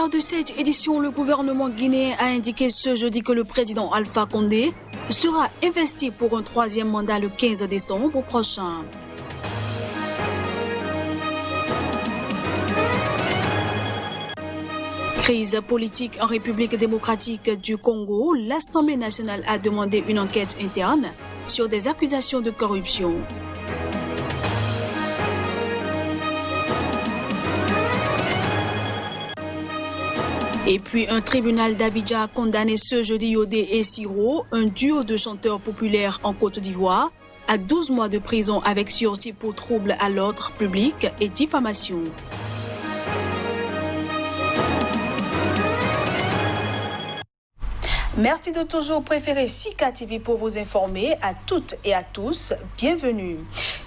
sommaire de cette édition, le gouvernement guinéen a indiqué ce jeudi que le président Alpha Condé sera investi pour un troisième mandat le 15 décembre prochain. Crise politique en République démocratique du Congo, l'Assemblée nationale a demandé une enquête interne sur des accusations de corruption. Et puis un tribunal d'Abidjan a condamné ce jeudi Yodé et Siro, un duo de chanteurs populaires en Côte d'Ivoire, à 12 mois de prison avec sursis pour trouble à l'ordre public et diffamation. Merci de toujours préférer Sika TV pour vous informer. À toutes et à tous, bienvenue.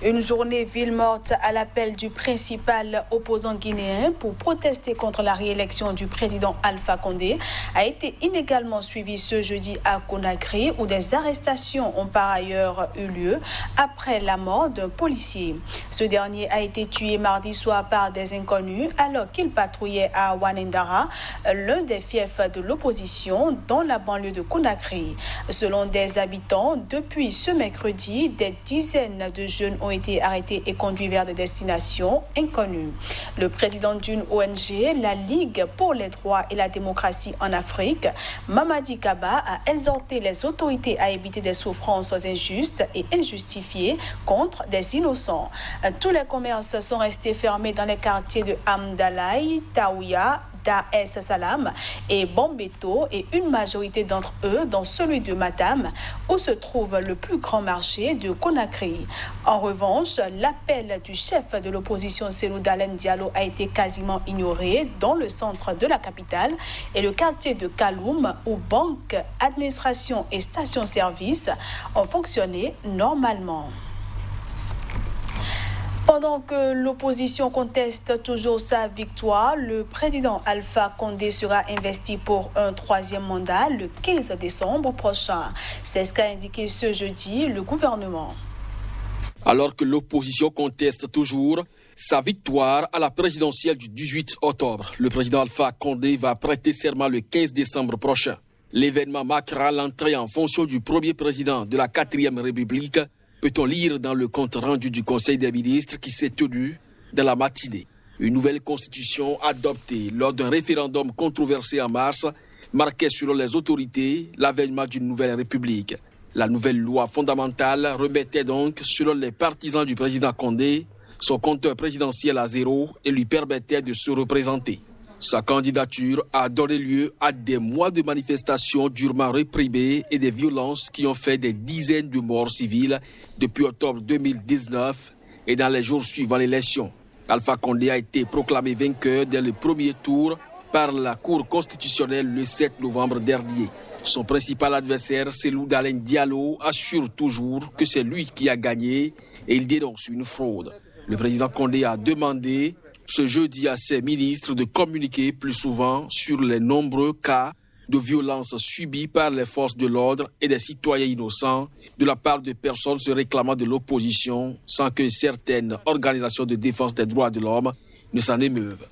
Une journée ville morte à l'appel du principal opposant guinéen pour protester contre la réélection du président Alpha Condé a été inégalement suivie ce jeudi à Conakry, où des arrestations ont par ailleurs eu lieu après la mort d'un policier. Ce dernier a été tué mardi soir par des inconnus alors qu'il patrouillait à Wanendara, l'un des fiefs de l'opposition dans la banlieue de Conakry. Selon des habitants, depuis ce mercredi, des dizaines de jeunes ont été arrêtés et conduits vers des destinations inconnues. Le président d'une ONG, la Ligue pour les droits et la démocratie en Afrique, Mamadi Kaba, a exhorté les autorités à éviter des souffrances injustes et injustifiées contre des innocents. Tous les commerces sont restés fermés dans les quartiers de Amdalaï, Taouya, Dar es Salaam et Bombeto, et une majorité d'entre eux dans celui de Matam, où se trouve le plus grand marché de Conakry. En revanche, l'appel du chef de l'opposition Cellou Dalein Diallo a été quasiment ignoré dans le centre de la capitale et le quartier de Kaloum, où banques, administration et stations-service ont fonctionné normalement. Pendant que l'opposition conteste toujours sa victoire, le président Alpha Condé sera investi pour un troisième mandat le 15 décembre prochain. C'est ce qu'a indiqué ce jeudi le gouvernement. Alors que l'opposition conteste toujours sa victoire à la présidentielle du 18 octobre, le président Alpha Condé va prêter serment le 15 décembre prochain. L'événement marquera l'entrée en fonction du premier président de la 4e République, peut-on lire dans le compte rendu du Conseil des ministres qui s'est tenu dans la matinée. Une nouvelle constitution adoptée lors d'un référendum controversé en mars marquait selon les autorités l'avènement d'une nouvelle république. La nouvelle loi fondamentale remettait donc, selon les partisans du président Condé, son compteur présidentiel à zéro et lui permettait de se représenter. Sa candidature a donné lieu à des mois de manifestations durement réprimées et des violences qui ont fait des dizaines de morts civiles depuis octobre 2019 et dans les jours suivant l'élection. Alpha Condé a été proclamé vainqueur dès le premier tour par la Cour constitutionnelle le 7 novembre dernier. Son principal adversaire, Cellou Dalein Diallo, assure toujours que c'est lui qui a gagné et il dénonce une fraude. Le président Condé a demandé ce jeudi à ses ministres de communiquer plus souvent sur les nombreux cas de violence subis par les forces de l'ordre et des citoyens innocents de la part de personnes se réclamant de l'opposition sans que certaines organisations de défense des droits de l'homme ne s'en émeuvent.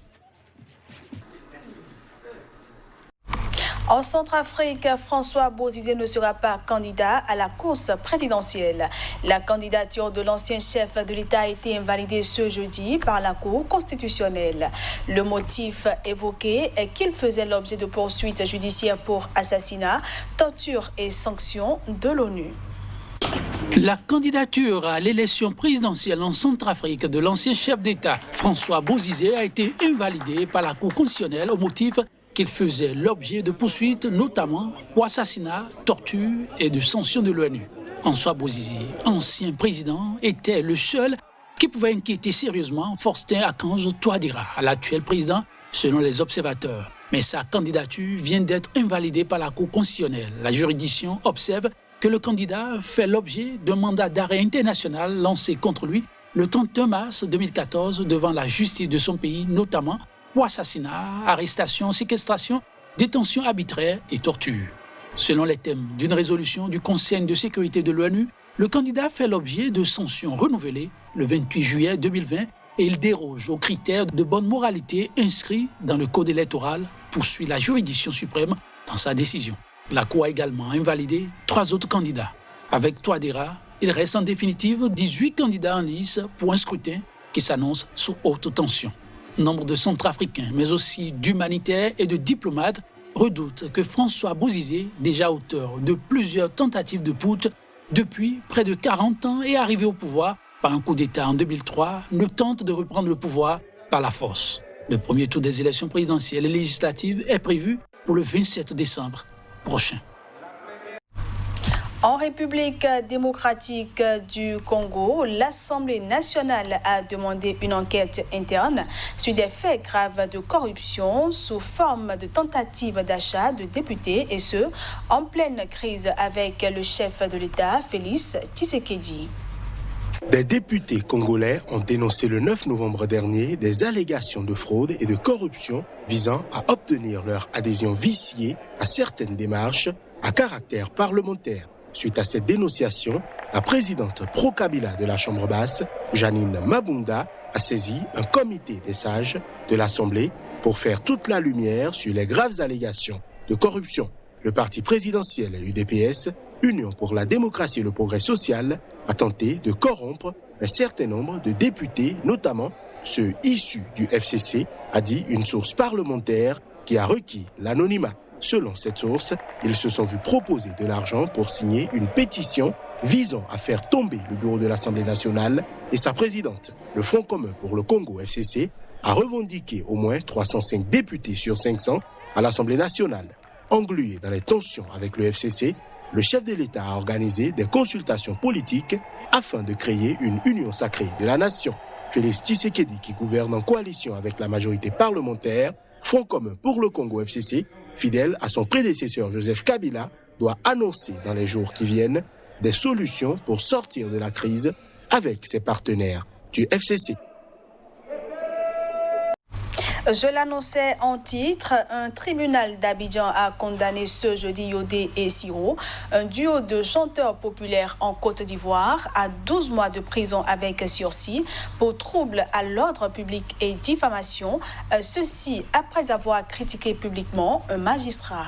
En Centrafrique, François Bozizé ne sera pas candidat à la course présidentielle. La candidature de l'ancien chef de l'État a été invalidée ce jeudi par la Cour constitutionnelle. Le motif évoqué est qu'il faisait l'objet de poursuites judiciaires pour assassinat, torture et sanctions de l'ONU. La candidature à l'élection présidentielle en Centrafrique de l'ancien chef d'État, François Bozizé, a été invalidée par la Cour constitutionnelle au motif qu'il faisait l'objet de poursuites, notamment pour assassinat, torture et de sanctions de l'ONU. François Bozizé, ancien président, était le seul qui pouvait inquiéter sérieusement Faustin Archange Touadéra, l'actuel président, selon les observateurs. Mais sa candidature vient d'être invalidée par la Cour constitutionnelle. La juridiction observe que le candidat fait l'objet d'un mandat d'arrêt international lancé contre lui le 31 mars 2014 devant la justice de son pays, notamment pour assassinat, arrestation, séquestration, détention arbitraire et torture. Selon les thèmes d'une résolution du Conseil de sécurité de l'ONU, le candidat fait l'objet de sanctions renouvelées le 28 juillet 2020 et il déroge aux critères de bonne moralité inscrits dans le code électoral poursuit la juridiction suprême dans sa décision. La Cour a également invalidé 3 autres candidats. Avec Touadéra, il reste en définitive 18 candidats en lice pour un scrutin qui s'annonce sous haute tension. Nombre de Centrafricains, mais aussi d'humanitaires et de diplomates redoutent que François Bozizé, déjà auteur de plusieurs tentatives de putsch depuis près de 40 ans et arrivé au pouvoir par un coup d'État en 2003, ne tente de reprendre le pouvoir par la force. Le premier tour des élections présidentielles et législatives est prévu pour le 27 décembre prochain. En République démocratique du Congo, l'Assemblée nationale a demandé une enquête interne sur des faits graves de corruption sous forme de tentative d'achat de députés et ce, en pleine crise avec le chef de l'État, Félix Tshisekedi. Des députés congolais ont dénoncé le 9 novembre dernier des allégations de fraude et de corruption visant à obtenir leur adhésion viciée à certaines démarches à caractère parlementaire. Suite à cette dénonciation, la présidente pro-Kabila de la Chambre basse, Janine Mabunda, a saisi un comité des sages de l'Assemblée pour faire toute la lumière sur les graves allégations de corruption. Le parti présidentiel UDPS, Union pour la démocratie et le progrès social, a tenté de corrompre un certain nombre de députés, notamment ceux issus du FCC, a dit une source parlementaire qui a requis l'anonymat. Selon cette source, ils se sont vus proposer de l'argent pour signer une pétition visant à faire tomber le bureau de l'Assemblée nationale et sa présidente. Le Front commun pour le Congo, FCC, a revendiqué au moins 305 députés sur 500 à l'Assemblée nationale. Englué dans les tensions avec le FCC, le chef de l'État a organisé des consultations politiques afin de créer une union sacrée de la nation. Félix Tshisekedi, qui gouverne en coalition avec la majorité parlementaire, Front commun pour le Congo FCC, fidèle à son prédécesseur Joseph Kabila, doit annoncer dans les jours qui viennent des solutions pour sortir de la crise avec ses partenaires du FCC. Je l'annonçais en titre, un tribunal d'Abidjan a condamné ce jeudi Yodé et Siro, un duo de chanteurs populaires en Côte d'Ivoire, à 12 mois de prison avec sursis pour trouble à l'ordre public et diffamation, ceci après avoir critiqué publiquement un magistrat.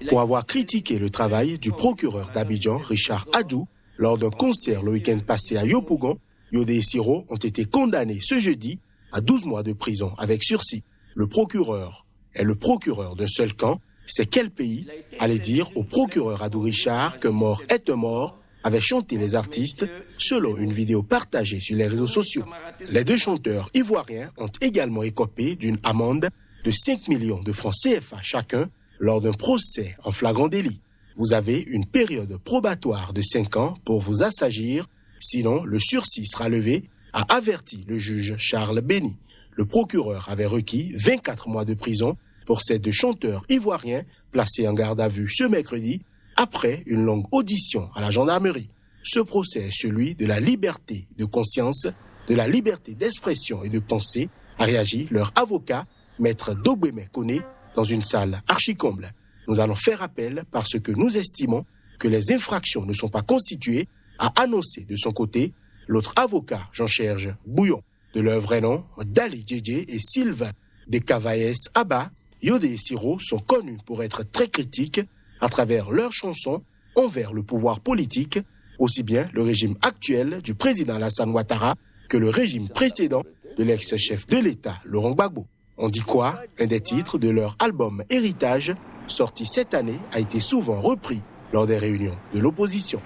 Pour avoir critiqué le travail du procureur d'Abidjan, Richard Adou, lors d'un concert le week-end passé à Yopougon, Yodé et Siro ont été condamnés ce jeudi à 12 mois de prison avec sursis. Le procureur est le procureur d'un seul camp. C'est quel pays allait dire au procureur Adou Richard que mort est un mort, avait chanté les artistes selon une vidéo partagée sur les réseaux sociaux. Les deux chanteurs ivoiriens ont également écopé d'une amende de 5 millions de francs CFA chacun lors d'un procès en flagrant délit. Vous avez une période probatoire de 5 ans pour vous assagir, sinon le sursis sera levé, a averti le juge Charles Béni. Le procureur avait requis 24 mois de prison pour ces deux chanteurs ivoiriens placés en garde à vue ce mercredi après une longue audition à la gendarmerie. Ce procès est celui de la liberté de conscience, de la liberté d'expression et de pensée, a réagi leur avocat, maître Dobweme Kone, dans une salle archi-comble. Nous allons faire appel parce que nous estimons que les infractions ne sont pas constituées, a annoncé de son côté l'autre avocat, Jean-Serge Bouillon. De leur vrai nom, Dali Djedje et Sylvain de Cavaes Abba, Yodé et Siro sont connus pour être très critiques à travers leurs chansons envers le pouvoir politique, aussi bien le régime actuel du président Alassane Ouattara que le régime précédent de l'ex-chef de l'État, Laurent Gbagbo. On dit quoi? Un des titres de leur album Héritage, sorti cette année, a été souvent repris lors des réunions de l'opposition.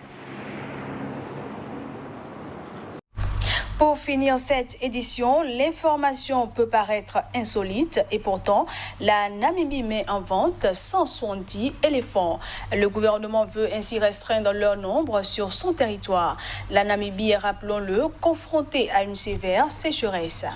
Pour finir cette édition, l'information peut paraître insolite et pourtant, la Namibie met en vente 170 éléphants. Le gouvernement veut ainsi restreindre leur nombre sur son territoire. La Namibie, rappelons-le, confrontée à une sévère sécheresse.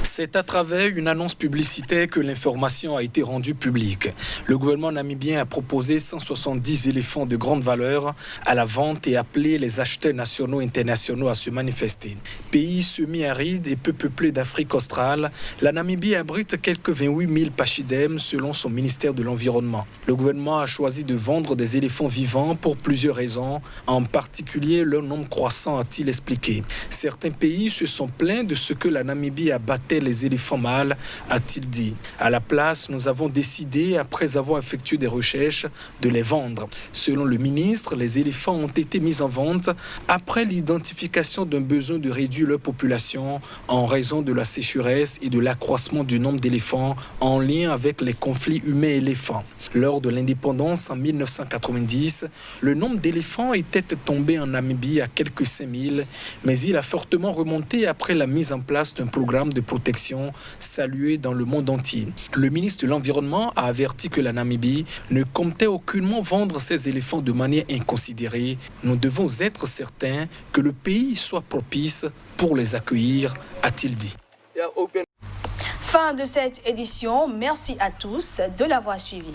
C'est à travers une annonce publicitaire que l'information a été rendue publique. Le gouvernement namibien a proposé 170 éléphants de grande valeur à la vente et appelé les acheteurs nationaux et internationaux à se manifester. Pays semi-aride et peu peuplé d'Afrique australe, la Namibie abrite quelques 28 000 pachydermes selon son ministère de l'Environnement. Le gouvernement a choisi de vendre des éléphants vivants pour plusieurs raisons, en particulier leur nombre croissant, a-t-il expliqué. Certains pays se sont plaints de ce que la Namibie abattait les éléphants mâles, a-t-il dit. À la place, nous avons décidé, après avoir effectué des recherches, de les vendre. Selon le ministre, les éléphants ont été mis en vente après l'identification d'un besoin de réduire leur population en raison de la sécheresse et de l'accroissement du nombre d'éléphants en lien avec les conflits humains-éléphants. Lors de l'indépendance en 1990, le nombre d'éléphants était tombé en Namibie à quelques 5000, mais il a fortement remonté après la mise en place d'un programme de protection salué dans le monde entier. Le ministre de l'Environnement a averti que la Namibie ne comptait aucunement vendre ses éléphants de manière inconsidérée. Nous devons être certains que le pays soit propice pour les accueillir, a-t-il dit. Fin de cette édition. Merci à tous de l'avoir suivi.